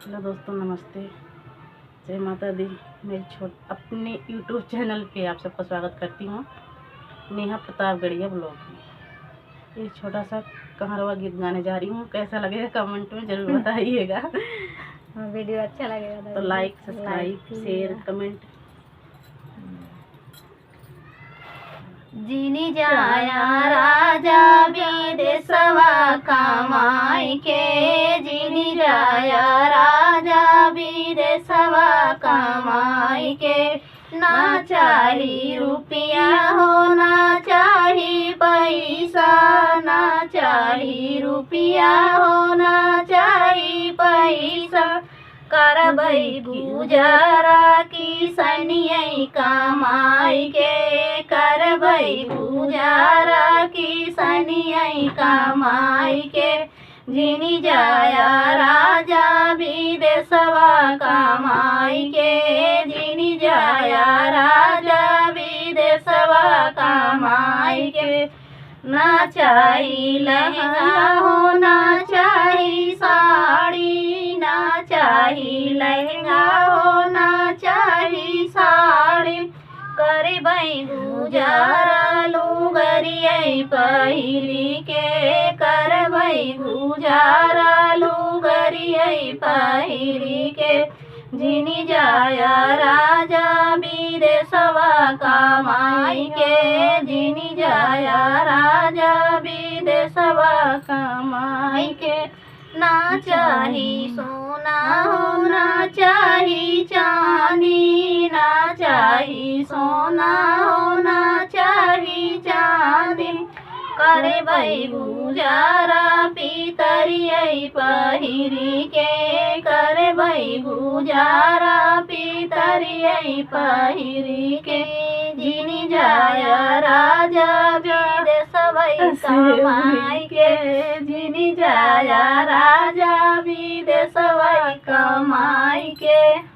Hello दोस्तों, नमस्ते, जय माता दी। मेरे अपने यूट्यूब चैनल पे आप सबका स्वागत करती हूँ। नेहा प्रतापगढ़िया ब्लॉग में एक छोटा सा कहारवा गीत गाने जा रही हूँ। कैसा लगेगा कमेंट में ज़रूर बताइएगा। वीडियो अच्छा लगेगा तो लाइक, सब्सक्राइब, शेयर, कमेंट। जिनी जाया राजा विदेशवा कमाई के, जिनी जाया राजा विदेशवा कमाई के। ना चाही रुपया हो ना चाही पैसा, ना चाही रुपया हो ना चाही पैसा। करबै गुजारा किसनिया कमाई के, करबै गुजारा किसनिया कमाई के। जिनी जाया राजा विदेशवा कमाई के, जिनी जाया राजा विदेशवा कमाई के। ना चाही लहंगा हो ना चाही साड़ी, ना चाही लहंगा हो ना चाही साड़ी। करबै गुजारा लुगरिया पहिरी के, करबै गुजारा लुगरिया पहिरी के। जिनी जाया राजा विदेशवा कमाई के, जिनी जाया राजा विदेशवा कमाई के। ना चाही सोना हो ना चाही चांदी, ना चाही सोना हो ना चाही चांदी। करबै गुजारा पितरिया पहिरी के, करबै गुजारा पितरिया पहिरी के। जिनी जाया राजा विदेशवा कमाई के, जिनी जाया राजा विदेशवा कमाई के।